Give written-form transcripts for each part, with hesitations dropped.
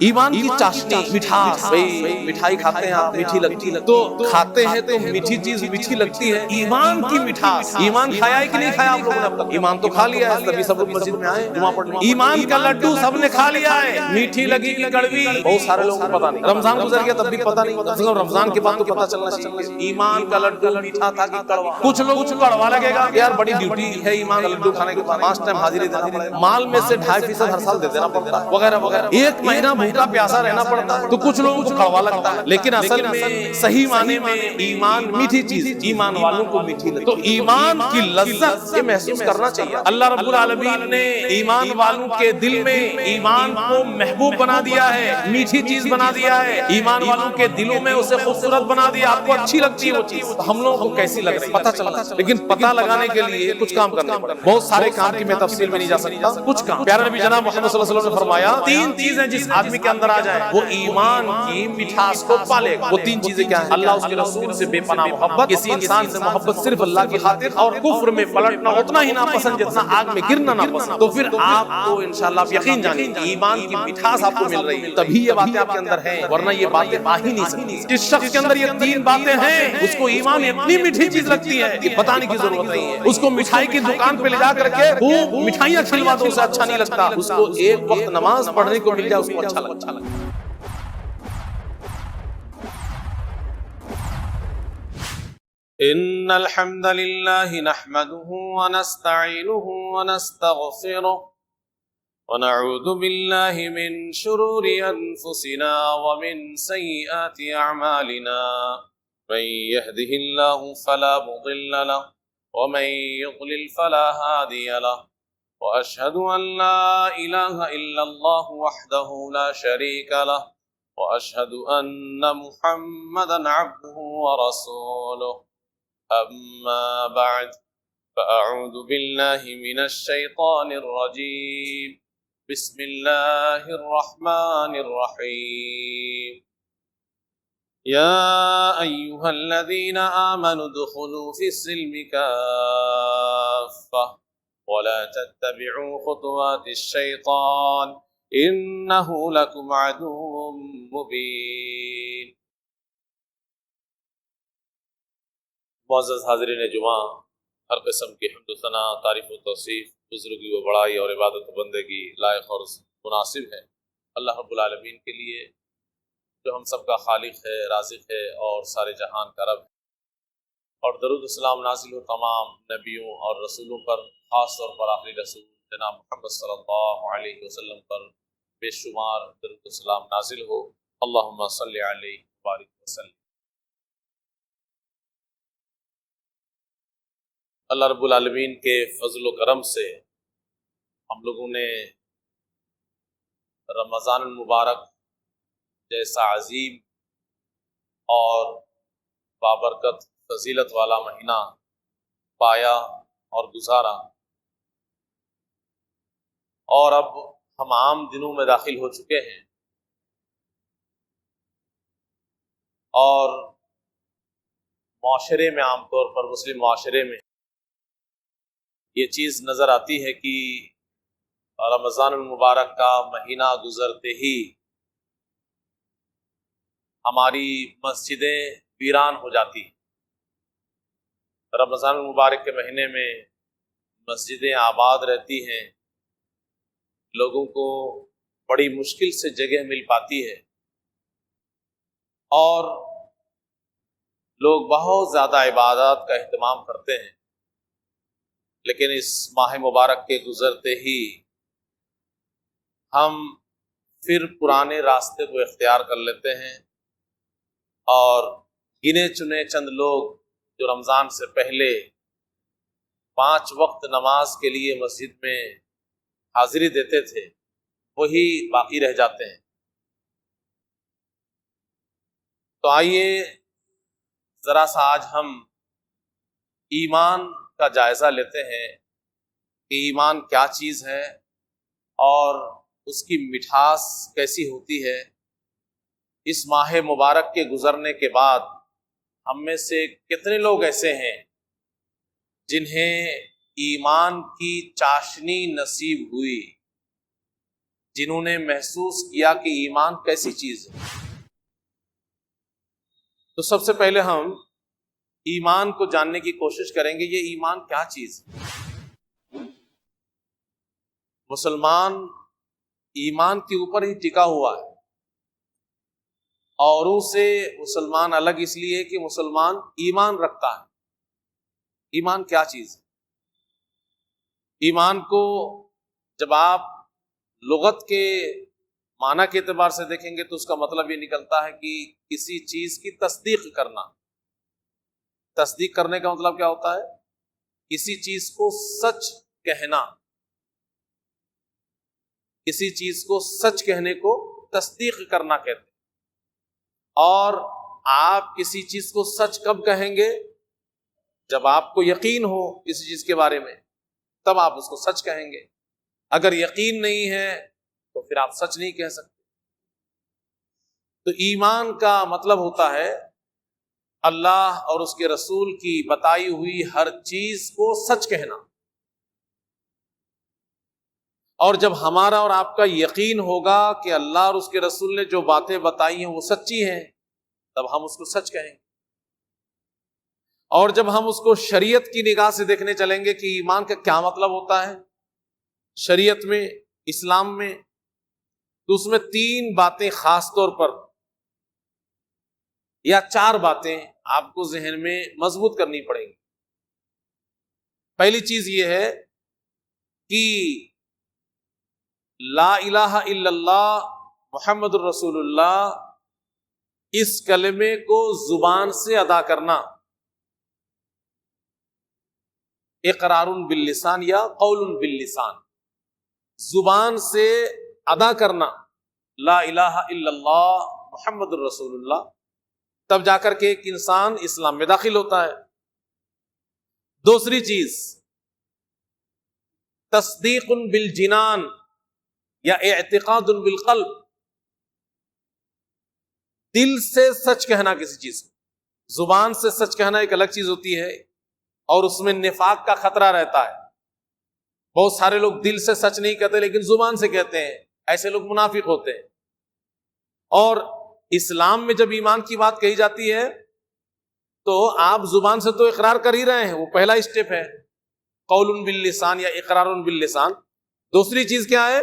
ایمان کی چاشنی مٹھاس، بھئی مٹھائی کھاتے ہیں آپ، میٹھی لگتی ہے تو کھاتے ہیں تو میٹھی چیز میٹھی لگتی ہے، ایمان کی مٹھاس۔ ایمان کھایا ہے کہ نہیں کھایا آپ لوگوں نے اب تک؟ ایمان تو کھا لیا ہے، تبھی سب لوگ مسجد میں آئے جمعہ پڑھنے۔ ایمان کا لڈو سب نے کھا لیا ہے، میٹھی لگی کہ کڑوی بہت سارے لوگوں کو پتا نہیں۔ رمضان گزر گیا تب بھی پتا نہیں، کم سے کم رمضان کے بعد تو پتا چلنا چاہیے ایمان کا لڈو میٹھا تھا کہ کڑوا۔ کچھ لوگوں کو کڑوا لگے گا، یار بڑی ڈیوٹی ہے ایمان کا لڈو کھانے کے بعد، 5 ٹائم حاضری دینا پڑے گا، مال میں سے 2.5% ہر سال دے دینا پڑتا ہے، وغیرہ وغیرہ، 1 مہینہ بھوکا پیاسا رہنا پڑتا ہے، تو کچھ لوگوں کو کڑوا لگتا ہے۔ لیکن اصل میں صحیح معنی میں ایمان میٹھی چیز، ایمان والوں کو میٹھی لگتی ہے۔ تو ایمان کی لذت یہ محسوس کرنا چاہیے۔ اللہ رب العالمین نے ایمان والوں کے دل میں ایمان کو محبوب بنا دیا ہے، میٹھی چیز بنا دیا ہے، ایمان والوں کے دلوں میں اسے خوبصورت بنا دیا، آپ کو اچھی لگتی ہے وہ چیز۔ تو ہم لوگوں کو کیسی لگ رہی ہے پتہ چلنا، لیکن پتہ لگانے کے لیے کچھ کام کرنے پڑے، بہت سارے کام کی میں تفصیل میں نہیں جا سکتا، کچھ کام۔ پیارے نبی جناب محمد صلی اللہ علیہ وسلم نے فرمایا 3 چیزیں جس آدمی کے اندر آ جائیں وہ ایمان کی مٹھاس کو پالے گا۔ وہ 3 چیزیں کیا ہیں؟ اللہ اس کے رسول سے بے پناہ محبت، کسی انسان سے محبت صرف اللہ کی خاطر، اور کفر میں پلٹنا اتنا ہی ناپسند جتنا آگ میں گرنا ناپسند۔ تو پھر آپ کو انشاءاللہ آپ یقین جانیں ایمان کی مٹھاس آپ کو مل رہی ہے، تبھی یہ باتیں آپ کے اندر ہیں، ورنہ یہ باتیں آ ہی نہیں سکتی۔ جس شخص کے اندر یہ 3 باتیں ہیں اس کو ایمان اتنی میٹھی چیز لگتی ہے کہ بتانے کی ضرورت نہیں ہے۔ اس کو مٹھائی کی دکان پہ لے جا کر کے خوب مٹھائیاں کھلوا دو اسے اچھا نہیں لگتا، اس کو ایک وقت نماز پڑھنے کو مل جائے اس کو اچھا لگتا۔ ان الحمد لله نحمده ونستعينه ونستغفره ونعوذ بالله من شرور انفسنا ومن سيئات اعمالنا، من يهده الله فلا مضل له ومن يضلل فلا هادي له، واشهد ان لا اله الا الله وحده لا شريك له، واشهد ان محمدا عبده ورسوله، اما بعد فاعوذ بالله من الشيطان الرجيم، بسم الله الرحمن الرحيم، يا ايها الذين امنوا ادخلوا في السلم كافة ولا تتبعوا خطوات الشيطان انه لكم عدو مبين۔ معزز حاضرین جمعہ، ہر قسم کی حمد و ثنا، تعریف و توصیف، بزرگی و بڑائی اور عبادت و بندگی لائق اور مناسب ہے اللہ رب العالمین کے لیے، جو ہم سب کا خالق ہے، رازق ہے اور سارے جہان کا رب ہے۔ اور درود السلام نازل ہو تمام نبیوں اور رسولوں پر، خاص طور پر آخری رسول جناب محمد صلی اللہ علیہ وسلم پر بے شمار درود السلام نازل ہو۔ اللہم صلی علیہ وبارک وسلم۔ اللہ رب العالمین کے فضل و کرم سے ہم لوگوں نے رمضان المبارک جیسا عظیم اور بابرکت فضیلت والا مہینہ پایا اور گزارا، اور اب ہم عام دنوں میں داخل ہو چکے ہیں، اور معاشرے میں عام طور پر مسلم معاشرے میں یہ چیز نظر آتی ہے کہ رمضان المبارک کا مہینہ گزرتے ہی ہماری مسجدیں ویران ہو جاتی ہیں۔ رمضان المبارک کے مہینے میں مسجدیں آباد رہتی ہیں، لوگوں کو بڑی مشکل سے جگہ مل پاتی ہے، اور لوگ بہت زیادہ عبادات کا اہتمام کرتے ہیں، لیکن اس ماہ مبارک کے گزرتے ہی ہم پھر پرانے راستے کو اختیار کر لیتے ہیں، اور گنے چنے چند لوگ جو رمضان سے پہلے 5 وقت نماز کے لیے مسجد میں حاضری دیتے تھے وہی باقی رہ جاتے ہیں۔ تو آئیے ذرا سا آج ہم ایمان کا جائزہ لیتے ہیں کہ ایمان کیا چیز ہے اور اس کی مٹھاس کیسی ہوتی ہے۔ اس ماہ مبارک کے گزرنے کے بعد ہم میں سے کتنے لوگ ایسے ہیں جنہیں ایمان کی چاشنی نصیب ہوئی، جنہوں نے محسوس کیا کہ ایمان کیسی چیز ہے. تو سب سے پہلے ہم ایمان کو جاننے کی کوشش کریں گے. یہ ایمان کیا چیز ہے؟ مسلمان ایمان کے اوپر ہی ٹکا ہوا ہے. اوروں سے مسلمان الگ اس لیے کہ مسلمان ایمان رکھتا ہے. ایمان کیا چیز ہے؟ ایمان کو جب آپ لغت کے معنی کے اعتبار سے دیکھیں گے تو اس کا مطلب یہ نکلتا ہے کہ کسی چیز کی تصدیق کرنا. تصدیق کرنے کا مطلب کیا ہوتا ہے؟ کسی چیز کو سچ کہنا. کسی چیز کو سچ کہنے کو تصدیق کرنا کہتے ہیں. اور آپ کسی چیز کو سچ کب کہیں گے؟ جب آپ کو یقین ہو کسی چیز کے بارے میں، تب آپ اس کو سچ کہیں گے. اگر یقین نہیں ہے تو پھر آپ سچ نہیں کہہ سکتے. تو ایمان کا مطلب ہوتا ہے اللہ اور اس کے رسول کی بتائی ہوئی ہر چیز کو سچ کہنا. اور جب ہمارا اور آپ کا یقین ہوگا کہ اللہ اور اس کے رسول نے جو باتیں بتائی ہیں وہ سچی ہیں، تب ہم اس کو سچ کہیں گے. اور جب ہم اس کو شریعت کی نگاہ سے دیکھنے چلیں گے کہ ایمان کا کیا مطلب ہوتا ہے شریعت میں، اسلام میں، تو اس میں 3 باتیں خاص طور پر یا 4 باتیں آپ کو ذہن میں مضبوط کرنی پڑیں گی. پہلی چیز یہ ہے کہ لا الہ الا اللہ محمد الرسول اللہ اس کلمے کو زبان سے ادا کرنا. اقرار باللسان یا قول باللسان، زبان سے ادا کرنا لا الہ الا اللہ محمد الرسول اللہ، تب جا کر کے ایک انسان اسلام میں داخل ہوتا ہے. دوسری چیز تصدیق بالجنان یا اعتقاد بالقلب، دل سے سچ کہنا کسی چیز کو. زبان سے سچ کہنا ایک الگ چیز ہوتی ہے اور اس میں نفاق کا خطرہ رہتا ہے. بہت سارے لوگ دل سے سچ نہیں کہتے لیکن زبان سے کہتے ہیں، ایسے لوگ منافق ہوتے ہیں. اور اسلام میں جب ایمان کی بات کہی جاتی ہے تو آپ زبان سے تو اقرار کر ہی رہے ہیں، وہ پہلا اسٹیپ ہے قول باللسان یا اقرار باللسان. دوسری چیز کیا ہے؟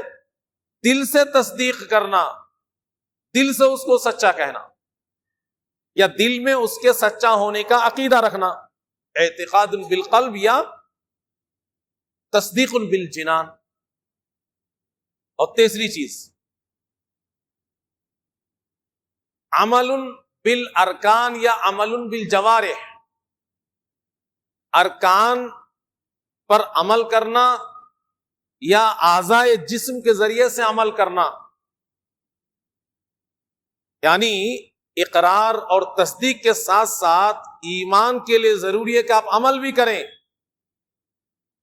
دل سے تصدیق کرنا، دل سے اس کو سچا کہنا یا دل میں اس کے سچا ہونے کا عقیدہ رکھنا، اعتقاد بالقلب یا تصدیق بالجنان. اور تیسری چیز عمل بالارکان یا عمل بالجوارح، ارکان پر عمل کرنا یا اعضاء جسم کے ذریعے سے عمل کرنا. یعنی اقرار اور تصدیق کے ساتھ ساتھ ایمان کے لیے ضروری ہے کہ آپ عمل بھی کریں.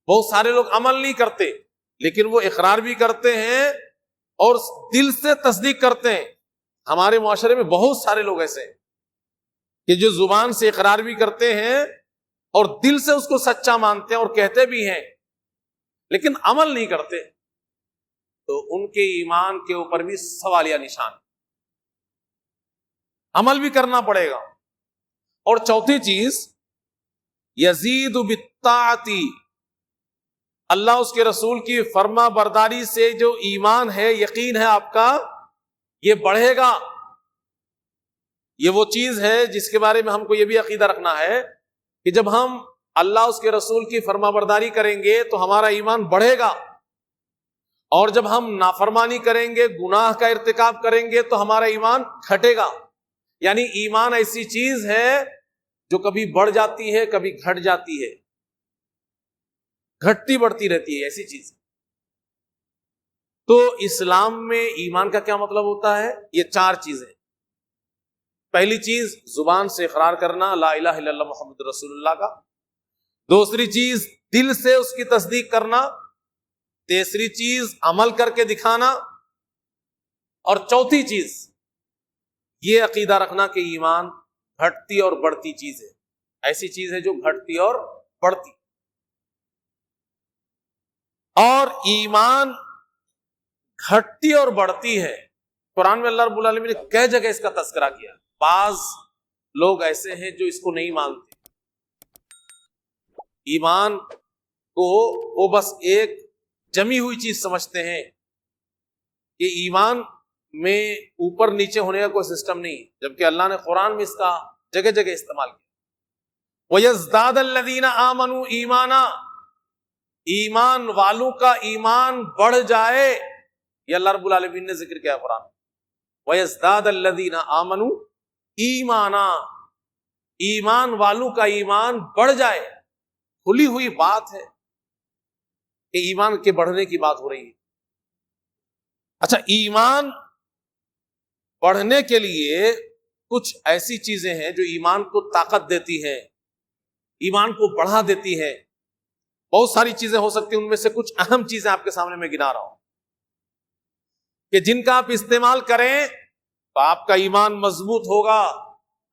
بہت سارے لوگ عمل نہیں کرتے لیکن وہ اقرار بھی کرتے ہیں اور دل سے تصدیق کرتے ہیں. ہمارے معاشرے میں بہت سارے لوگ ایسے ہیں کہ جو زبان سے اقرار بھی کرتے ہیں اور دل سے اس کو سچا مانتے ہیں اور کہتے بھی ہیں لیکن عمل نہیں کرتے. تو ان کے ایمان کے اوپر بھی سوالیہ نشان. عمل بھی کرنا پڑے گا. اور چوتھی چیز یزید بالطاعت، اللہ اس کے رسول کی فرما برداری سے جو ایمان ہے، یقین ہے آپ کا، یہ بڑھے گا. یہ وہ چیز ہے جس کے بارے میں ہم کو یہ بھی عقیدہ رکھنا ہے کہ جب ہم اللہ اس کے رسول کی فرما برداری کریں گے تو ہمارا ایمان بڑھے گا، اور جب ہم نافرمانی کریں گے، گناہ کا ارتکاب کریں گے تو ہمارا ایمان گھٹے گا. یعنی ایمان ایسی چیز ہے جو کبھی بڑھ جاتی ہے کبھی گھٹ جاتی ہے، گھٹتی بڑھتی رہتی ہے، ایسی چیز. تو اسلام میں ایمان کا کیا مطلب ہوتا ہے؟ یہ 4 چیزیں. پہلی چیز زبان سے اقرار کرنا لا الہ الا اللہ محمد رسول اللہ کا. دوسری چیز دل سے اس کی تصدیق کرنا. تیسری چیز عمل کر کے دکھانا. اور چوتھی چیز یہ عقیدہ رکھنا کہ ایمان گھٹتی اور بڑھتی چیز ہے، ایسی چیز ہے جو گھٹتی اور بڑھتی. اور ایمان گھٹتی اور بڑھتی ہے. قرآن میں اللہ رب العالمین نے کئی جگہ اس کا تذکرہ کیا. بعض لوگ ایسے ہیں جو اس کو نہیں مانتے. ایمان کو وہ بس ایک جمی ہوئی چیز سمجھتے ہیں کہ ایمان میں اوپر نیچے ہونے کا کوئی سسٹم نہیں، جبکہ اللہ نے قرآن میں اس کا جگہ جگہ استعمال کیا. وَيَزْدَادَ الَّذِينَ آمَنُوا ایمانا، ایمان والوں کا ایمان بڑھ جائے، یہ اللہ رب العالمین نے ذکر کیا قرآن. وَيَزْدَادَ الَّذِينَ آمَنُوا ایمانا، ایمان والوں کا ایمان بڑھ جائے. کھلی ہوئی بات ہے کہ ایمان کے بڑھنے کی بات ہو رہی ہے. اچھا، ایمان بڑھنے کے لیے کچھ ایسی چیزیں ہیں جو ایمان کو طاقت دیتی ہیں، ایمان کو بڑھا دیتی ہے. بہت ساری چیزیں ہو سکتی ہیں، ان میں سے کچھ اہم چیزیں آپ کے سامنے میں گنا رہا ہوں کہ جن کا آپ استعمال کریں تو آپ کا ایمان مضبوط ہوگا،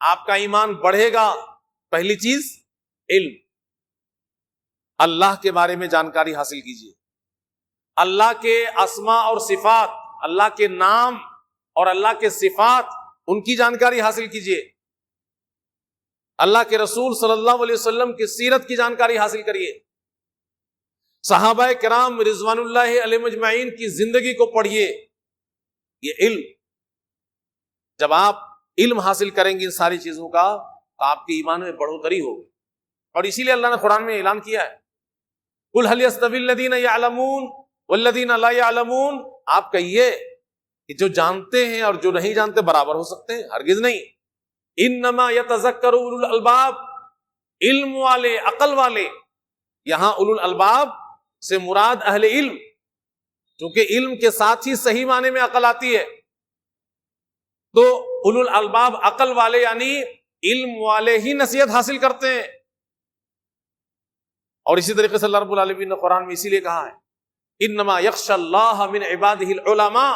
آپ کا ایمان بڑھے گا. پہلی چیز علم. اللہ کے بارے میں جانکاری حاصل کیجیے. اللہ کے اسماء اور صفات، اللہ کے نام اور اللہ کے صفات، ان کی جانکاری حاصل کیجیے. اللہ کے رسول صلی اللہ علیہ وسلم کی سیرت کی جانکاری حاصل کریے. صحابہ کرام رضوان اللہ علیہ مجمعین کی زندگی کو پڑھیے. یہ علم، جب آپ علم حاصل کریں گے ان ساری چیزوں کا تو آپ کے ایمان میں بڑھوتری ہوگی. اور اسی لیے اللہ نے قرآن میں اعلان کیا ہے، قُلْ هَلْ يَسْتَوِي الَّذِينَ يَعْلَمُونَ وَالَّذِينَ لَا يَعْلَمُونَ. آپ کہیے کہ جو جانتے ہیں اور جو نہیں جانتے برابر ہو سکتے ہیں؟ ہرگز نہیں. انما یتذکر اولو الالباب، علم والے، عقل والے. یہاں اولو الالباب سے مراد اہل علم، کیونکہ علم کے ساتھ ہی صحیح معنی میں عقل آتی ہے. تو اولو الالباب عقل والے یعنی علم والے ہی نصیحت حاصل کرتے ہیں. اور اسی طریقے سے اللہ رب العالمین نے قرآن میں اسی لیے کہا ہے انما یخشی اللہ من عبادہ العلماء،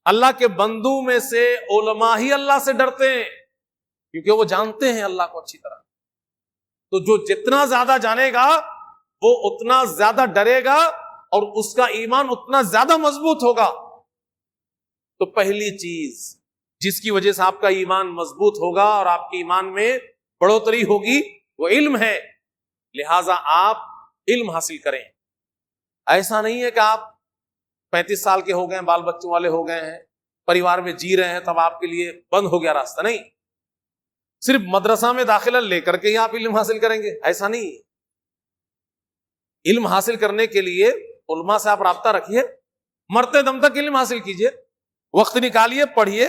اللہ کے بندوں میں سے علماء ہی اللہ سے ڈرتے ہیں، کیونکہ وہ جانتے ہیں اللہ کو اچھی طرح. تو جو جتنا زیادہ جانے گا وہ اتنا زیادہ ڈرے گا اور اس کا ایمان اتنا زیادہ مضبوط ہوگا. تو پہلی چیز جس کی وجہ سے آپ کا ایمان مضبوط ہوگا اور آپ کے ایمان میں بڑھوتری ہوگی وہ علم ہے. لہذا آپ علم حاصل کریں. ایسا نہیں ہے کہ آپ 35 سال کے ہو گئے ہیں، بال بچوں والے ہو گئے ہیں، پریوار میں جی رہے ہیں، تب آپ کے لیے بند ہو گیا راستہ. نہیں، صرف مدرسہ میں داخلہ لے کر کے ہی آپ علم حاصل کریں گے ایسا نہیں. علم حاصل کرنے کے لیے علماء سے آپ رابطہ رکھیے، مرتے دم تک علم حاصل کیجئے، وقت نکالیے، پڑھیے.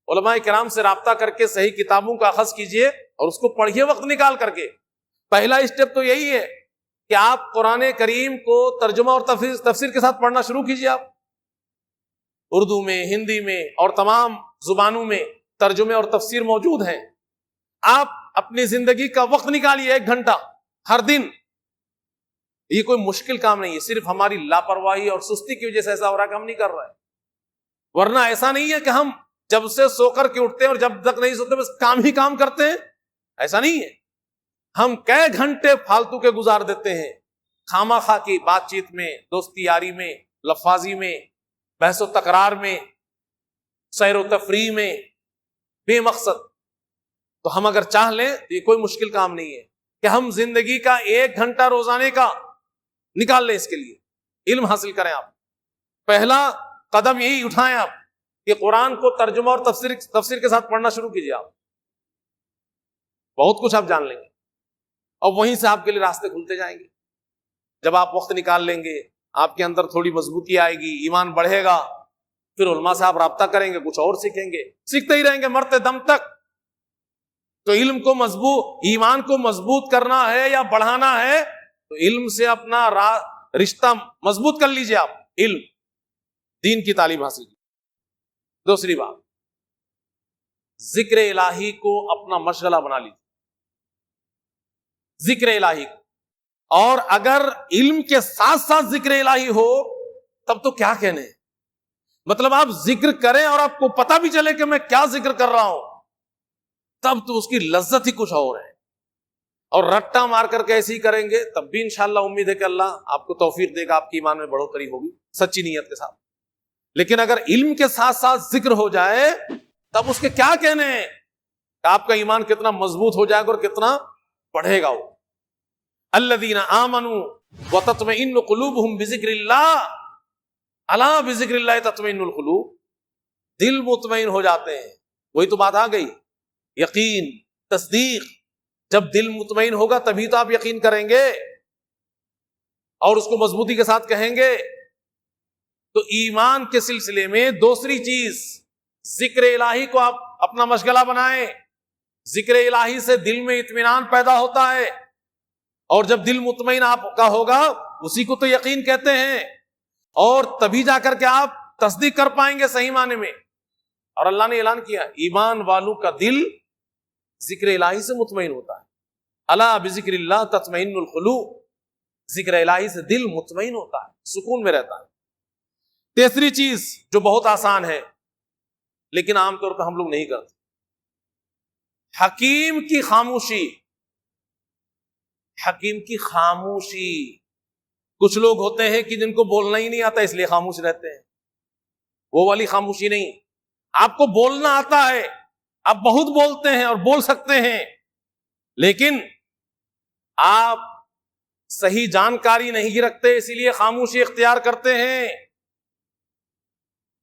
علماء کرام سے رابطہ کر کے صحیح کتابوں کا اخذ کیجئے اور اس کو پڑھیے وقت نکال کر کے. پہلا اسٹیپ تو یہی ہے کہ آپ قرآن کریم کو ترجمہ اور تفسیر کے ساتھ پڑھنا شروع کیجئے. آپ اردو میں، ہندی میں اور تمام زبانوں میں ترجمے اور تفسیر موجود ہیں. آپ اپنی زندگی کا وقت نکالیے 1 گھنٹہ ہر دن. یہ کوئی مشکل کام نہیں ہے، صرف ہماری لاپرواہی اور سستی کی وجہ سے ایسا ہو رہا ہے کہ ہم نہیں کر رہے ہیں. ورنہ ایسا نہیں ہے کہ ہم جب سے سو کر کے اٹھتے ہیں اور جب تک نہیں سوتے بس کام ہی کام کرتے ہیں. ایسا نہیں ہے. ہم کئی گھنٹے فالتو کے گزار دیتے ہیں خامہ خواہ کی بات چیت میں، دوستی یاری میں، لفاظی میں، بحث و تکرار میں، سیر و تفریح میں، بے مقصد. تو ہم اگر چاہ لیں تو یہ کوئی مشکل کام نہیں ہے کہ ہم زندگی کا 1 گھنٹہ روزانے کا نکال لیں اس کے لیے علم حاصل کریں. آپ پہلا قدم یہی اٹھائیں آپ کہ قرآن کو ترجمہ اور تفسیر کے ساتھ پڑھنا شروع کیجیے. آپ بہت کچھ آپ جان لیں گے اور وہیں سے آپ کے لیے راستے کھلتے جائیں گے. جب آپ وقت نکال لیں گے آپ کے اندر تھوڑی مضبوطی آئے گی، ایمان بڑھے گا، پھر علماء سے آپ رابطہ کریں گے، کچھ اور سیکھیں گے، سیکھتے ہی رہیں گے مرتے دم تک. تو علم کو ایمان کو مضبوط کرنا ہے یا بڑھانا ہے تو علم سے اپنا رشتہ مضبوط کر لیجئے. آپ علم، دین کی تعلیم حاصل کی. دوسری بات، ذکر الہی کو اپنا مشغلہ بنا لیجیے. ذکر الہی کو، اور اگر علم کے ساتھ ساتھ ذکر الہی ہو تب تو کیا کہنے. مطلب آپ ذکر کریں اور آپ کو پتہ بھی چلے کہ میں کیا ذکر کر رہا ہوں، تب تو اس کی لذت ہی کچھ اور ہے. اور رٹا مار کر کے ایسے ہی کریں گے تب بھی انشاءاللہ امید ہے کہ اللہ آپ کو توفیق دے گا، آپ کی ایمان میں بڑھوتری ہوگی سچی نیت کے ساتھ. لیکن اگر علم کے ساتھ ساتھ ذکر ہو جائے تب اس کے کیا کہنے ہیں کہ آپ کا ایمان کتنا مضبوط ہو جائے گا اور کتنا بڑھے گا. وہ الذین آمنوا وتطمئن قلوبهم بذکر اللہ الا بذکر اللہ تطمئن القلوب. دل مطمئن ہو جاتے ہیں. وہی تو بات آ گئی, یقین, تصدیق. جب دل مطمئن ہوگا تبھی تو آپ یقین کریں گے اور اس کو مضبوطی کے ساتھ کہیں گے. تو ایمان کے سلسلے میں دوسری چیز, ذکر الہی کو آپ اپنا مشغلہ بنائیں. ذکر الہی سے دل میں اطمینان پیدا ہوتا ہے, اور جب دل مطمئن آپ کا ہوگا اسی کو تو یقین کہتے ہیں, اور تبھی جا کر کے آپ تصدیق کر پائیں گے صحیح معنی میں. اور اللہ نے اعلان کیا ایمان والوں کا دل ذکر الہی سے مطمئن ہوتا ہے. الا بذکر اللہ تطمئن القلوب. ذکر الہی سے دل مطمئن ہوتا ہے, سکون میں رہتا ہے. تیسری چیز جو بہت آسان ہے لیکن عام طور پہ ہم لوگ نہیں کرتے, حکیم کی خاموشی. حکیم کی خاموشی. کچھ لوگ ہوتے ہیں کہ جن کو بولنا ہی نہیں آتا اس لیے خاموش رہتے ہیں. وہ والی خاموشی نہیں. آپ کو بولنا آتا ہے, آپ بہت بولتے ہیں اور بول سکتے ہیں, لیکن آپ صحیح جانکاری نہیں رکھتے اسی لیے خاموشی اختیار کرتے ہیں,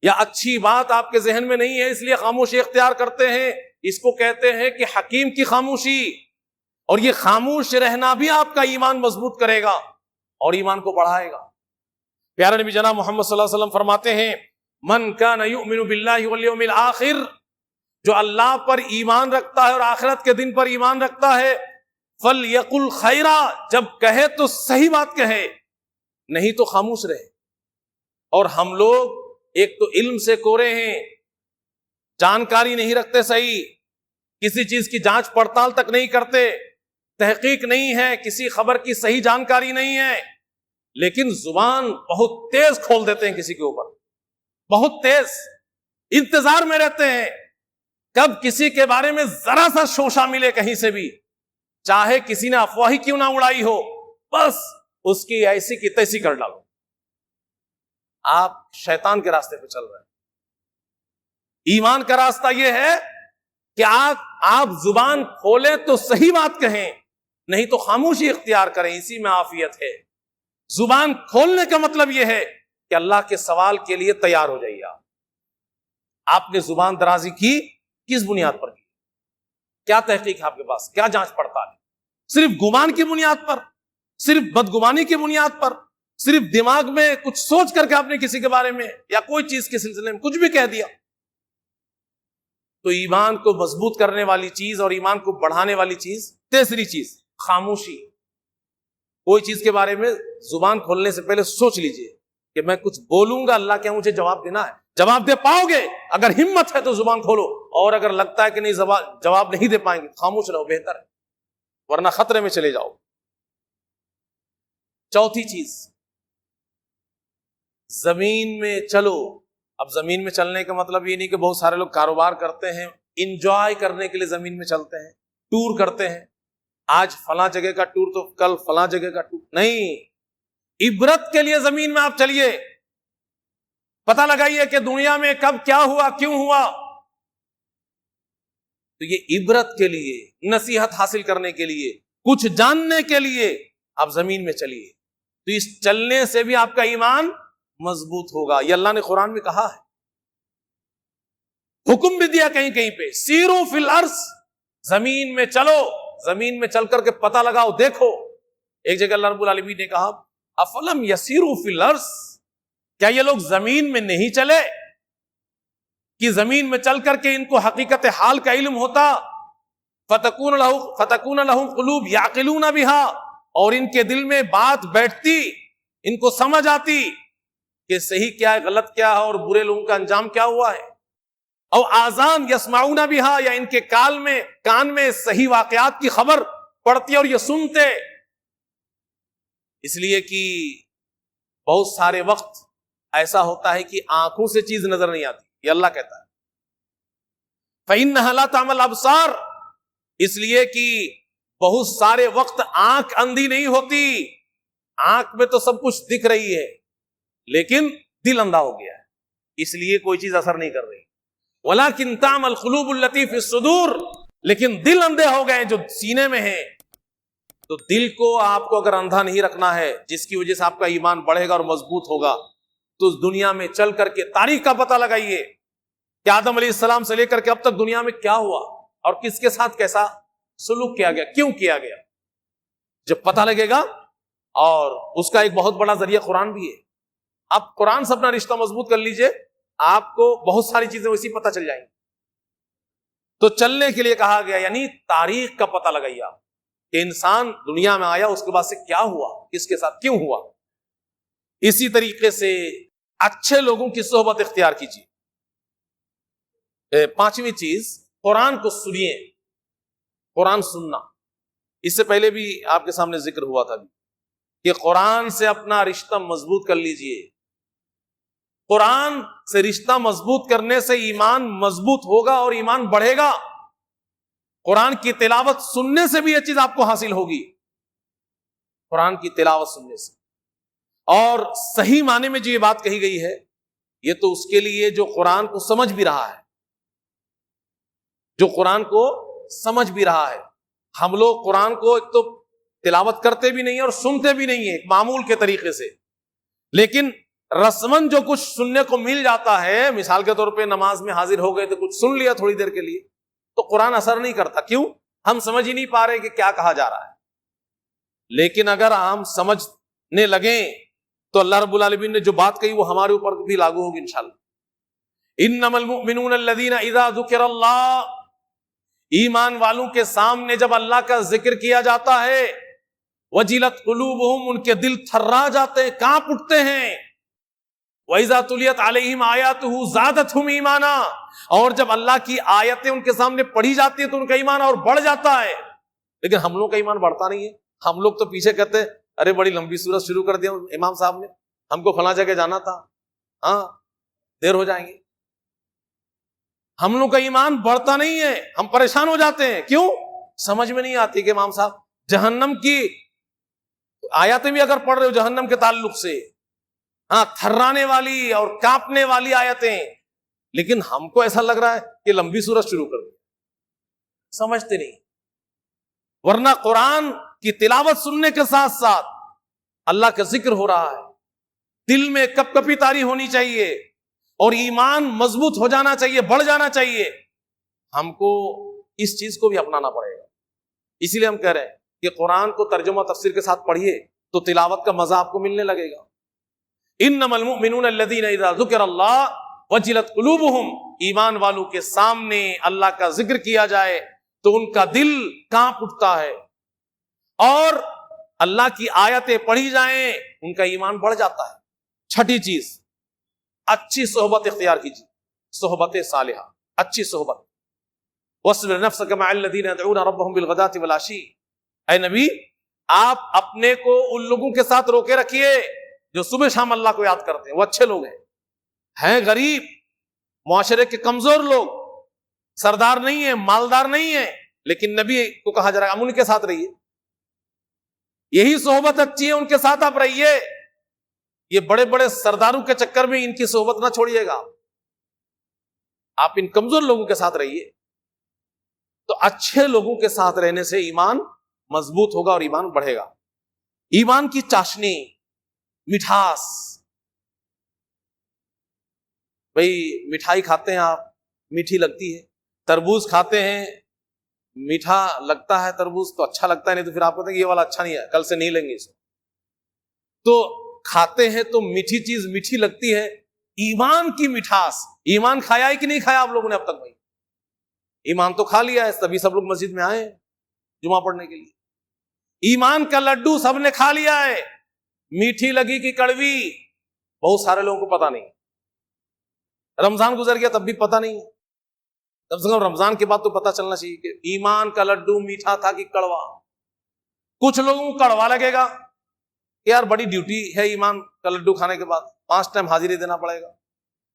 یا اچھی بات آپ کے ذہن میں نہیں ہے اس لیے خاموشی اختیار کرتے ہیں. اس کو کہتے ہیں کہ حکیم کی خاموشی. اور یہ خاموش رہنا بھی آپ کا ایمان مضبوط کرے گا اور ایمان کو بڑھائے گا. پیارے نبی جناب محمد صلی اللہ علیہ وسلم فرماتے ہیں من کان یؤمن باللہ والیوم الآخر, جو اللہ پر ایمان رکھتا ہے اور آخرت کے دن پر ایمان رکھتا ہے, فلیقل خیرا, جب کہے تو صحیح بات کہے, نہیں تو خاموش رہے. اور ہم لوگ ایک تو علم سے کورے ہیں, جانکاری نہیں رکھتے صحیح, کسی چیز کی جانچ پڑتال تک نہیں کرتے, تحقیق نہیں ہے, کسی خبر کی صحیح جانکاری نہیں ہے, لیکن زبان بہت تیز کھول دیتے ہیں کسی کے اوپر, بہت تیز. انتظار میں رہتے ہیں کب کسی کے بارے میں ذرا سا شوشہ ملے کہیں سے بھی, چاہے کسی نے افواہی کیوں نہ اڑائی ہو, بس اس کی ایسی کی تیسی کر ڈالو. آپ شیطان کے راستے پہ چل رہے ہیں. ایمان کا راستہ یہ ہے کہ آپ زبان کھولیں تو صحیح بات کہیں, نہیں تو خاموشی اختیار کریں, اسی میں عافیت ہے. زبان کھولنے کا مطلب یہ ہے کہ اللہ کے سوال کے لیے تیار ہو جائیے. آپ نے زبان درازی کی کس بنیاد پر کی, کیا تحقیق ہے آپ کے پاس, کیا جانچ پڑتال ہے؟ صرف گمان کی بنیاد پر, صرف بدگمانی کی بنیاد پر, صرف دماغ میں کچھ سوچ کر کے آپ نے کسی کے بارے میں یا کوئی چیز کے سلسلے میں کچھ بھی کہہ دیا. تو ایمان کو مضبوط کرنے والی چیز اور ایمان کو بڑھانے والی چیز, تیسری چیز خاموشی. کوئی چیز کے بارے میں زبان کھولنے سے پہلے سوچ لیجئے کہ میں کچھ بولوں گا, اللہ کیا مجھے جواب دینا ہے, جواب دے پاؤ گے. اگر ہمت ہے تو زبان کھولو, اور اگر لگتا ہے کہ نہیں جواب نہیں دے پائیں گے, خاموش رہو, بہتر ہے, ورنہ خطرے میں چلے جاؤ. چوتھی چیز, زمین میں چلو. اب زمین میں چلنے کا مطلب یہ نہیں کہ بہت سارے لوگ کاروبار کرتے ہیں, انجوائے کرنے کے لیے زمین میں چلتے ہیں, ٹور کرتے ہیں, آج فلاں جگہ کا ٹور تو کل فلاں جگہ کا ٹور نہیں. عبرت کے لیے زمین میں آپ چلیے, پتہ لگائیے کہ دنیا میں کب کیا ہوا, کیوں ہوا. تو یہ عبرت کے لیے, نصیحت حاصل کرنے کے لیے, کچھ جاننے کے لیے آپ زمین میں چلیے. تو اس چلنے سے بھی آپ کا ایمان مضبوط ہوگا. یہ اللہ نے قرآن میں کہا ہے, حکم بھی دیا کہیں کہیں پہ, سیرو فی الارض, زمین میں چلو, زمین میں چل کر کے پتہ لگاؤ, دیکھو. ایک جگہ اللہ رب العالمین نے کہا افلم یسیروا فی الارض, کیا یہ لوگ زمین میں نہیں چلے کہ زمین میں چل کر کے ان کو حقیقت حال کا علم ہوتا. فتکون لہم قلوب یعقلون بہا, اور ان کے دل میں بات بیٹھتی, ان کو سمجھ آتی کہ صحیح کیا ہے, غلط کیا ہے, اور برے لوگوں کا انجام کیا ہوا ہے. اور آذان یسمعون بہا, یا ان کے کان میں صحیح واقعات کی خبر پڑتی اور یہ سنتے. اس لیے کہ بہت سارے وقت ایسا ہوتا ہے کہ آنکھوں سے چیز نظر نہیں آتی, یہ اللہ کہتا ہے فَإِنَّهَا لَا تَعْمَى الْأَبْصَارُ, اس لیے کہ بہت سارے وقت آنکھ اندھی نہیں ہوتی, آنکھ میں تو سب کچھ دکھ رہی ہے لیکن دل اندھا ہو گیا ہے. اس لیے کوئی چیز اثر نہیں کر رہی. وَلَكِنْ تَعْمَى الْقُلُوبُ الَّتِي فِي الصُّدُورِ، لیکن دل اندھے ہو گئے جو سینے میں ہیں. تو دل کو آپ کو اگر اندھا نہیں رکھنا ہے جس کی وجہ سے آپ کا ایمان بڑھے گا اور مضبوط ہوگا، تو اس دنیا میں چل کر کے تاریخ کا پتہ لگائیے کہ آدم علیہ السلام سے لے کر کے اب تک دنیا میں کیا ہوا اور کس کے ساتھ کیسا سلوک کیا گیا، کیوں کیا گیا. جب پتہ لگے گا، اور اس کا ایک بہت بڑا ذریعہ قرآن بھی ہے. آپ قرآن سے اپنا رشتہ مضبوط کر لیجئے، آپ کو بہت ساری چیزیں ویسی پتہ چل جائیں گی. تو چلنے کے لیے کہا گیا، یعنی تاریخ کا پتہ لگائیے آپ کہ انسان دنیا میں آیا، اس کے بعد سے کیا ہوا، کس کے ساتھ کیوں ہوا. اسی طریقے سے اچھے لوگوں کی صحبت اختیار کیجیے. پانچویں چیز، قرآن کو سنیے. قرآن سننا، اس سے پہلے بھی آپ کے سامنے ذکر ہوا تھا کہ قرآن سے اپنا رشتہ مضبوط کر لیجئے. قرآن سے رشتہ مضبوط کرنے سے ایمان مضبوط ہوگا اور ایمان بڑھے گا. قرآن کی تلاوت سننے سے بھی یہ چیز آپ کو حاصل ہوگی. قرآن کی تلاوت سننے سے، اور صحیح معنی میں جو یہ بات کہی گئی ہے، یہ تو اس کے لیے جو قرآن کو سمجھ بھی رہا ہے، جو قرآن کو سمجھ بھی رہا ہے. ہم لوگ قرآن کو ایک تو تلاوت کرتے بھی نہیں اور سنتے بھی نہیں ہیں ایک معمول کے طریقے سے، لیکن رسمن جو کچھ سننے کو مل جاتا ہے، مثال کے طور پہ نماز میں حاضر ہو گئے تو کچھ سن لیا تھوڑی دیر کے لیے، تو قرآن اثر نہیں کرتا. کیوں؟ ہم سمجھ ہی نہیں پا رہے کہ کیا کہا جا رہا ہے. لیکن اگر ہم سمجھنے لگیں تو اللہ رب العالمین نے جو بات کہی وہ ہمارے اوپر بھی لاگو ہوگی انشاءاللہ. انما المؤمنون الذین اذا ذکر اللہ، ایمان والوں کے سامنے جب اللہ کا ذکر کیا جاتا ہے، وجلت قلوبہم، ان کے دل تھرا جاتے ہیں، کانپ اٹھتے ہیں. وَإِذَا تُلِيَتْ عَلَيْهِمْ آيَاتُهُ زَادَتْهُمْ ایمانا، اور جب اللہ کی آیتیں ان کے سامنے پڑھی جاتی ہیں تو ان کا ایمان اور بڑھ جاتا ہے. لیکن ہم لوگ کا ایمان بڑھتا نہیں ہے. ہم لوگ تو پیچھے کہتے ہیں ارے بڑی لمبی سورت شروع کر دیا امام صاحب نے، ہم کو فلاں جگہ جانا تھا، ہاں دیر ہو جائیں گے. ہم لوگ کا ایمان بڑھتا نہیں ہے، ہم پریشان ہو جاتے ہیں. کیوں؟ سمجھ میں نہیں آتی کہ امام صاحب جہنم کی آیاتیں بھی اگر پڑھ رہے ہو جہنم کے تعلق سے، ہاں تھرانے والی اور کانپنے والی آیتیں، لیکن ہم کو ایسا لگ رہا ہے کہ لمبی سورت شروع کر دی. سمجھتے نہیں. ورنہ قرآن کی تلاوت سننے کے ساتھ ساتھ اللہ کا ذکر ہو رہا ہے، دل میں کپ کپی طاری ہونی چاہیے اور ایمان مضبوط ہو جانا چاہیے، بڑھ جانا چاہیے. ہم کو اس چیز کو بھی اپنانا پڑے گا. اسی لیے ہم کہہ رہے ہیں کہ قرآن کو ترجمہ تفسیر کے ساتھ پڑھیے تو تلاوت کا مزہ آپ کو ملنے لگے گا. انما المؤمنون الذین اذا ذکر اللہ وجلت قلوبہم، ایمان والوں کے سامنے اللہ کا ذکر کیا جائے تو ان کا دل کانپ اٹھتا ہے، اور اللہ کی آیتیں پڑھی جائیں ان کا ایمان بڑھ جاتا ہے. چھٹی چیز، اچھی صحبت اختیار کیجیے. صحبت صالحہ، اچھی صحبت. واصبر نفسک مع الذین یدعون ربهم بالغداۃ والعشی، اے نبی آپ اپنے کو ان لوگوں کے ساتھ روکے رکھیے جو صبح شام اللہ کو یاد کرتے ہیں. وہ اچھے لوگ ہیں غریب، معاشرے کے کمزور لوگ، سردار نہیں ہیں، مالدار نہیں ہیں، لیکن نبی کو کہا جا رہا ہے ہم ان کے ساتھ رہیے. یہی صحبت اچھی ہے، ان کے ساتھ آپ رہیے. یہ بڑے بڑے سرداروں کے چکر میں ان کی صحبت نہ چھوڑیے گا، آپ ان کمزور لوگوں کے ساتھ رہیے. تو اچھے لوگوں کے ساتھ رہنے سے ایمان مضبوط ہوگا اور ایمان بڑھے گا. ایمان کی چاشنی، مٹھاس. بھئی مٹھائی کھاتے ہیں آپ، میٹھی لگتی ہے. تربوز کھاتے ہیں، میٹھا لگتا ہے تربوز تو اچھا لگتا ہے، نہیں تو پھر آپ کہتے ہیں یہ والا اچھا نہیں ہے، کل سے نہیں لیں گے اس کو. تو کھاتے ہیں تو میٹھی چیز میٹھی لگتی ہے. ایمان کی مٹھاس، ایمان کھایا ہے کہ نہیں کھایا آپ لوگوں نے اب تک؟ بھائی ایمان تو کھا لیا ہے، تبھی سب لوگ مسجد میں آئے ہیں جمعہ پڑھنے کے لیے. ایمان کا لڈو سب نے کھا لیا ہے، میٹھی لگی کہ کڑوی بہت سارے لوگوں کو پتا نہیں. رمضان گزر گیا تب بھی پتا نہیں. کم سے کم رمضان کے بعد تو پتا چلنا چاہیے کہ ایمان کا لڈو میٹھا تھا کہ کڑوا. کچھ لوگوں کو کڑوا لگے گا کہ یار بڑی ڈیوٹی ہے ایمان کا لڈو کھانے کے بعد، 5 ٹائم حاضری دینا پڑے گا،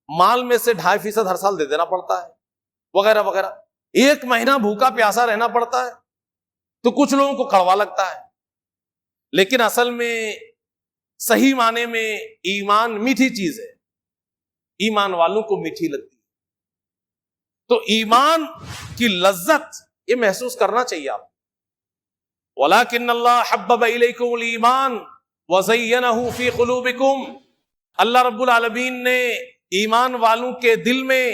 مال میں سے 2.5% ہر سال دے دینا پڑتا ہے، وغیرہ وغیرہ. 1 مہینہ بھوکا پیاسا رہنا پڑتا ہے. تو کچھ لوگوں کو کڑوا لگتا ہے، لیکن اصل میں صحیح معنی میں ایمان میٹھی چیز ہے. ایمان والوں کو میٹھی لگتی ہے. تو ایمان کی لذت یہ محسوس کرنا چاہیے آپ. وَلَٰكِنَّ اللَّهَ حَبَّبَ إِلَيْكُمُ الْإِيمَانَ وَزَيَّنَهُ فِي قُلُوبِكُمْ. اللہ رب العالمین نے ایمان والوں کے دل میں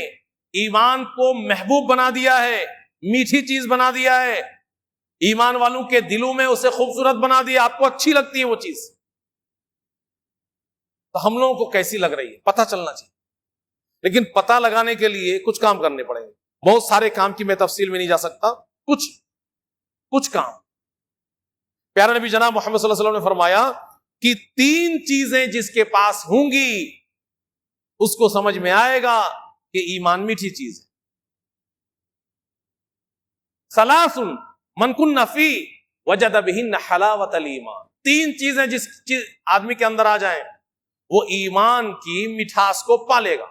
ایمان کو محبوب بنا دیا ہے، میٹھی چیز بنا دیا ہے. ایمان والوں کے دلوں میں اسے خوبصورت بنا دیا، آپ کو اچھی لگتی ہے وہ چیز. تو ہم لوگوں کو کیسی لگ رہی ہے پتہ چلنا چاہیے. لیکن پتہ لگانے کے لیے کچھ کام کرنے پڑیں گے. بہت سارے کام کی میں تفصیل میں نہیں جا سکتا، کچھ کام. پیارے نبی جناب محمد صلی اللہ علیہ وسلم نے فرمایا کہ 3 چیزیں جس کے پاس ہوں گی اس کو سمجھ میں آئے گا کہ ایمان میٹھی چیز ہے. ثلاث من کن فی وجد بہن حلاوت الایمان. 3 چیزیں جس آدمی کے اندر آ جائیں وہ ایمان کی مٹھاس کو پالے گا.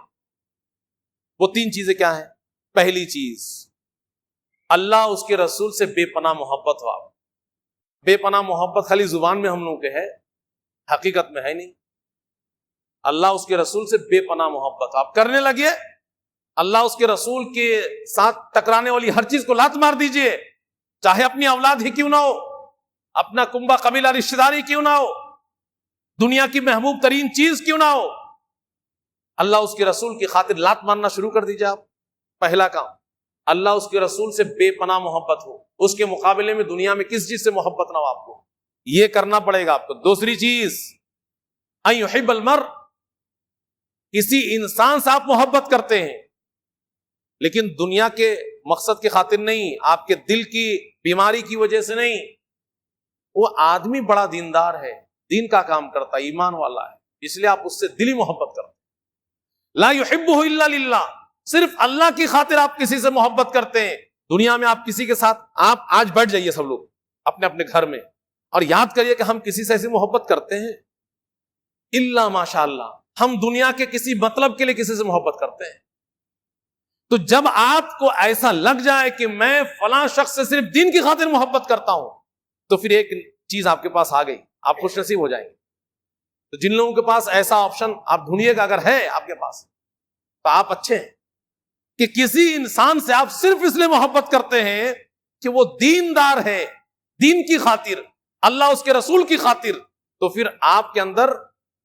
وہ 3 چیزیں کیا ہیں؟ پہلی چیز، اللہ اس کے رسول سے بے پناہ محبت ہو. بے پناہ محبت خالی زبان میں ہم لوگوں کے ہے، حقیقت میں ہے نہیں. اللہ اس کے رسول سے بے پناہ محبت آپ کرنے لگے، اللہ اس کے رسول کے ساتھ ٹکرانے والی ہر چیز کو لات مار دیجئے، چاہے اپنی اولاد ہی کیوں نہ ہو، اپنا کنبہ قبیلہ رشتہ داری کیوں نہ ہو، دنیا کی محبوب ترین چیز کیوں نہ ہو، اللہ اس کے رسول کی خاطر لات مارنا شروع کر دیجئے. آپ پہلا کام، اللہ اس کے رسول سے بے پناہ محبت ہو. اس کے مقابلے میں دنیا میں کس چیز سے محبت نہ ہو آپ کو، یہ کرنا پڑے گا آپ کو. دوسری چیز، ان یحب المرء، کسی انسان سے آپ محبت کرتے ہیں لیکن دنیا کے مقصد کی خاطر نہیں، آپ کے دل کی بیماری کی وجہ سے نہیں. وہ آدمی بڑا دیندار ہے، دین کا کام کرتا ہے، ایمان والا ہے، اس لیے آپ اس سے دلی محبت کرتے ہیں. لا يحبه الا للہ، صرف اللہ کی خاطر آپ کسی سے محبت کرتے ہیں. دنیا میں آپ کسی کے ساتھ، آپ آج بیٹھ جائیے سب لوگ اپنے اپنے گھر میں اور یاد کریے کہ ہم کسی سے ایسی محبت کرتے ہیں الا ماشاء اللہ، ہم دنیا کے کسی مطلب کے لیے کسی سے محبت کرتے ہیں. تو جب آپ کو ایسا لگ جائے کہ میں فلاں شخص سے صرف دین کی خاطر محبت کرتا ہوں، تو پھر ایک چیز آپ کے پاس آ گئی، آپ خوش نصیب ہو جائیں گے. تو جن لوگوں کے پاس ایسا آپشن آپ ڈھونڈیے گا، اگر ہے آپ کے پاس تو آپ اچھے ہیں کہ کسی انسان سے آپ صرف اس لیے محبت کرتے ہیں کہ وہ دیندار ہے، دین کی خاطر، اللہ اس کے رسول کی خاطر. تو پھر آپ کے اندر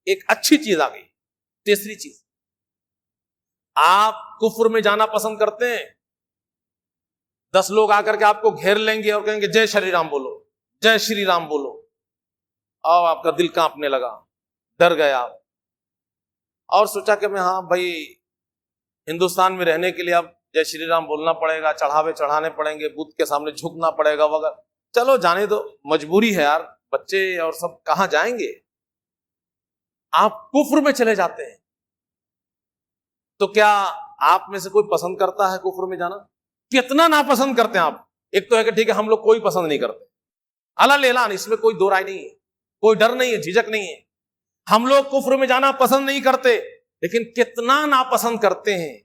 ایک اچھی چیز آ گئی. تیسری چیز، آپ کفر میں جانا پسند کرتے ہیں. 10 لوگ آ کر کے آپ کو گھیر لیں گے اور کہیں گے جے شری رام بولو، جے شری رام بولو، اور آپ کا دل کانپنے لگا، ڈر گیا آپ، اور سوچا کہ میں ہاں بھائی ہندوستان میں رہنے کے لیے اب جے شری رام بولنا پڑے گا، چڑھاوے چڑھانے پڑیں گے، بت کے سامنے جھکنا پڑے گا وغیرہ. چلو جانے دو، مجبوری ہے یار، بچے اور سب کہاں جائیں گے. آپ کفر میں چلے جاتے ہیں. تو کیا آپ میں سے کوئی پسند کرتا ہے کفر میں جانا؟ کتنا ناپسند کرتے ہیں آپ. ایک تو ہے کہ ٹھیک ہے ہم لوگ کوئی پسند نہیں کرتے، علل اعلان، اس میں کوئی دو رائے نہیں ہے، کوئی ڈر نہیں ہے، جھجک نہیں ہے. ہم لوگ کفر میں جانا پسند نہیں کرتے، لیکن کتنا ناپسند کرتے ہیں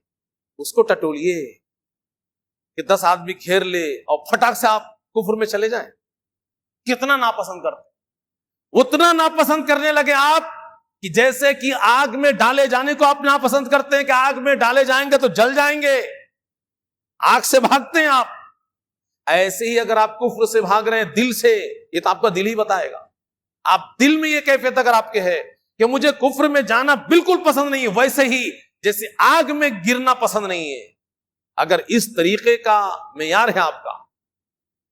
اس کو ٹٹولیے کہ 10 آدمی گھیر لے اور پھٹاک سے آپ کفر میں چلے جائیں. کتنا ناپسند کرتے، اتنا ناپسند کرنے لگے آپ کہ جیسے کہ آگ میں ڈالے جانے کو آپ ناپسند کرتے ہیں کہ آگ میں ڈالے جائیں گے تو جل جائیں گے، آگ سے بھاگتے ہیں آپ. ایسے ہی اگر آپ کفر سے بھاگ رہے ہیں دل سے، یہ تو آپ کا دل ہی بتائے گا. آپ دل میں یہ کیفیت اگر آپ کے ہے کہ مجھے کفر میں جانا بالکل پسند نہیں ہے، ویسے ہی جیسے آگ میں گرنا پسند نہیں ہے، اگر اس طریقے کا معیار ہے آپ کا،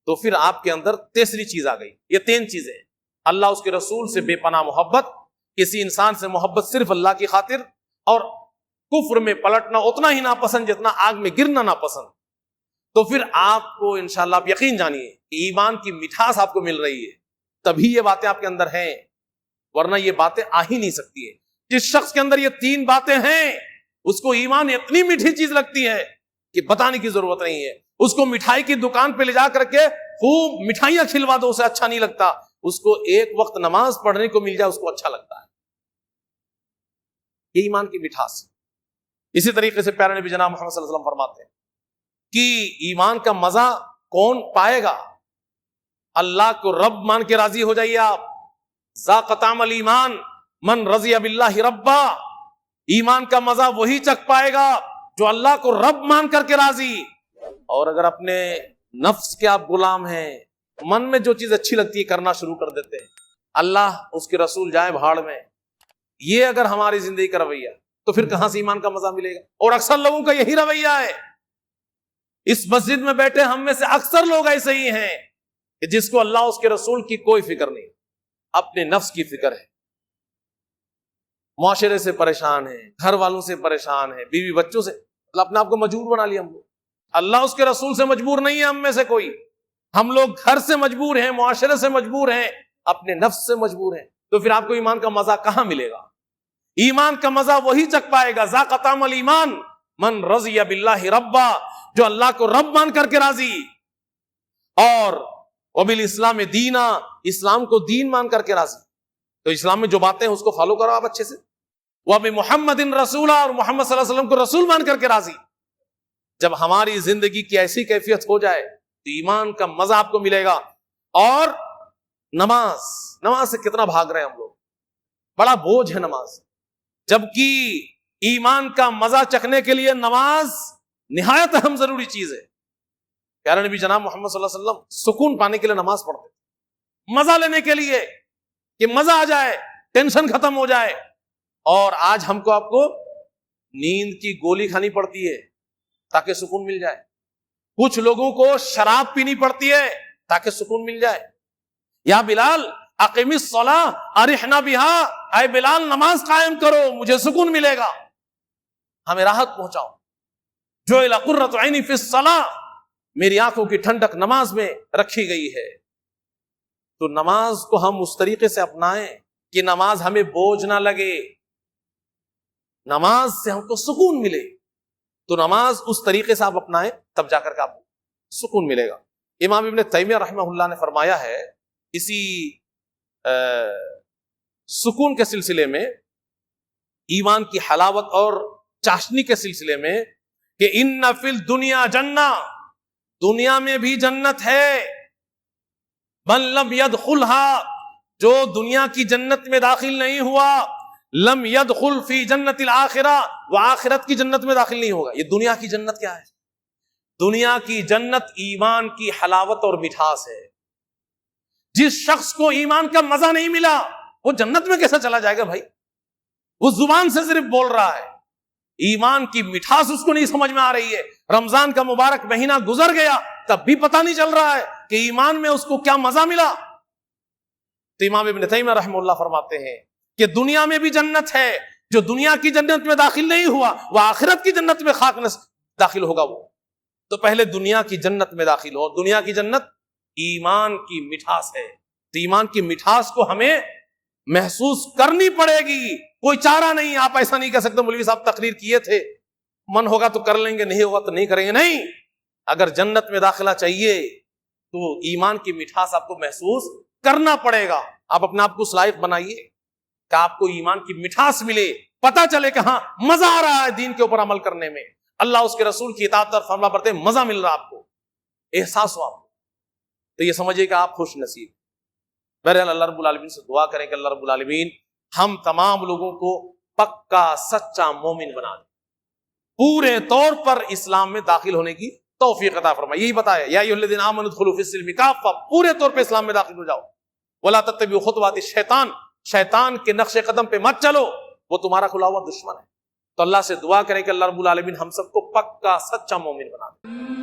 تو پھر آپ کے اندر تیسری چیز آ گئی. یہ 3 چیزیں، اللہ اس کے رسول سے بے پناہ محبت، کسی انسان سے محبت صرف اللہ کی خاطر، اور کفر میں پلٹنا اتنا ہی ناپسند جتنا آگ میں گرنا ناپسند. تو پھر آپ کو انشاءاللہ آپ یقین جانیے کہ ایمان کی مٹھاس آپ کو مل رہی ہے، تبھی یہ باتیں آپ کے اندر ہیں، ورنہ یہ باتیں آ ہی نہیں سکتی ہے. جس شخص کے اندر یہ 3 باتیں ہیں اس کو ایمان اتنی میٹھی چیز لگتی ہے کہ بتانے کی ضرورت نہیں ہے. اس کو مٹھائی کی دکان پہ لے جا کر کے خوب مٹھائیاں کھلوا دو، اسے اچھا نہیں لگتا. اس کو ایک وقت نماز پڑھنے کو مل جائے اس کو اچھا لگتا ہے. یہ ایمان کی مٹھاس. اسی طریقے سے پیارے نبی جناب محمد صلی اللہ علیہ وسلم فرماتے ہیں کہ ایمان کا مزہ کون پائے گا؟ اللہ کو رب مان کے راضی ہو جائیے آپ. ذاق طعم الایمان من رضی باللہ ربا. ایمان کا مزہ وہی چکھ پائے گا جو اللہ کو رب مان کر کے راضی. اور اگر اپنے نفس کے آپ غلام ہیں, من میں جو چیز اچھی لگتی ہے کرنا شروع کر دیتے ہیں, اللہ اس کے رسول جائیں بھاڑ میں, یہ اگر ہماری زندگی کا رویہ تو پھر کہاں سے ایمان کا مزہ ملے گا؟ اور اکثر لوگوں کا یہی رویہ ہے. اس مسجد میں بیٹھے ہم میں سے اکثر لوگ ایسے ہی ہیں کہ جس کو اللہ اس کے رسول کی کوئی فکر نہیں, اپنے نفس کی فکر ہے, معاشرے سے پریشان ہے, گھر والوں سے پریشان ہے, بیوی بچوں سے, اللہ اپنے آپ کو مجبور بنا لیا ہم لوگ. اللہ اس کے رسول سے مجبور نہیں ہے ہم میں سے کوئی. ہم لوگ گھر سے مجبور ہیں, معاشرے سے مجبور ہیں, اپنے نفس سے مجبور ہیں. تو پھر آپ کو ایمان کا مزہ کہاں ملے گا؟ ایمان کا مزہ وہی چکھ پائے گا ذاق طعم الایمان من رضی باللہ ربا, جو اللہ کو رب مان کر کے راضی, اور وبالاسلام دینا, اسلام کو دین مان کر کے راضی. تو اسلام میں جو باتیں ہیں اس کو فالو کرو آپ اچھے سے. وبمحمد رسولہ, اور محمد صلی اللہ علیہ وسلم کو رسول مان کر کے راضی. جب ہماری زندگی کی ایسی کیفیت ہو جائے تو ایمان کا مزہ آپ کو ملے گا. اور نماز سے کتنا بھاگ رہے ہیں ہم لوگ, بڑا بوجھ ہے نماز, جبکہ ایمان کا مزہ چکھنے کے لیے نماز نہایت اہم ضروری چیز ہے. پیارے نبی جناب محمد صلی اللہ علیہ وسلم سکون پانے کے لیے نماز پڑھتے, مزہ لینے کے لیے کہ مزہ آ جائے, ٹینشن ختم ہو جائے. اور آج ہم کو آپ کو نیند کی گولی کھانی پڑتی ہے تاکہ سکون مل جائے. کچھ لوگوں کو شراب پینی پڑتی ہے تاکہ سکون مل جائے. یا بلال اقیم الصلاۃ ارحنا بہا, اے بلال نماز قائم کرو مجھے سکون ملے گا, ہمیں راحت پہنچاؤ. جعل قرۃ عینی فی الصلاۃ, میری آنکھوں کی ٹھنڈک نماز میں رکھی گئی ہے. تو نماز کو ہم اس طریقے سے اپنائیں کہ نماز ہمیں بوجھ نہ لگے, نماز سے ہم کو سکون ملے. تو نماز اس طریقے سے آپ اپنائیں تب جا کر کے آپ کو سکون ملے گا. امام ابن تیمیہ رحمہ اللہ نے فرمایا ہے اسی سکون کے سلسلے میں, ایمان کی حلاوت اور چاشنی کے سلسلے میں, کہ ان فی الدنیا جنہ, دنیا میں بھی جنت ہے, من لم يدخلها, جو دنیا کی جنت میں داخل نہیں ہوا, لم يدخل فی جنت الآخرہ, وہ آخرت کی جنت میں داخل نہیں ہوگا. یہ دنیا کی جنت کیا ہے؟ دنیا کی جنت ایمان کی حلاوت اور مٹھاس ہے. جس شخص کو ایمان کا مزہ نہیں ملا وہ جنت میں کیسا چلا جائے گا بھائی؟ وہ زبان سے صرف بول رہا ہے, ایمان کی مٹھاس اس کو نہیں سمجھ میں آ رہی ہے. رمضان کا مبارک مہینہ گزر گیا تب بھی پتہ نہیں چل رہا ہے کہ ایمان میں اس کو کیا مزہ ملا. تو امام ابن تیمیہ رحمہ اللہ فرماتے ہیں کہ دنیا میں بھی جنت ہے, جو دنیا کی جنت میں داخل نہیں ہوا وہ آخرت کی جنت میں خاک نس داخل ہوگا. وہ تو پہلے دنیا کی جنت میں داخل ہو. دنیا کی جنت ایمان کی مٹھاس ہے, تو ایمان کی مٹھاس کو ہمیں محسوس کرنی پڑے گی, کوئی چارہ نہیں. آپ ایسا نہیں کہہ سکتے مولوی صاحب تقریر کیے تھے, من ہوگا تو کر لیں گے, نہیں ہوگا تو نہیں کریں گے. نہیں, اگر جنت میں داخلہ چاہیے تو ایمان کی مٹھاس آپ کو محسوس کرنا پڑے گا. آپ اپنے آپ کو اس لائق بنائیے کہ آپ کو ایمان کی مٹھاس ملے, پتا چلے کہ ہاں مزہ آ رہا ہے دین کے اوپر عمل کرنے میں, اللہ اس کے رسول کی اطاعت اور فرما برداری مزہ مل رہا, آپ کو احساس ہو آپ کو, تو یہ سمجھیے کہ آپ خوش نصیب. بہرحال اللہ رب العالمین سے دعا کریں کہ اللہ رب العالمین ہم تمام لوگوں کو پکا سچا مومن بنا دے, پورے طور پر اسلام میں داخل ہونے کی توفیق عطا فرمائے. یہی بتایا یا ایھا الذین آمنوا ادخلوا فی السلم کافہ, پورے طور پہ اسلام میں داخل ہو جاؤ. ولا تتبعوا خطوات الشیطان, شیطان کے نقش قدم پہ مت چلو, وہ تمہارا کھلا ہوا دشمن ہے. تو اللہ سے دعا کریں کہ اللہ رب العالمین ہم سب کو پکا سچا مومن بنا دے.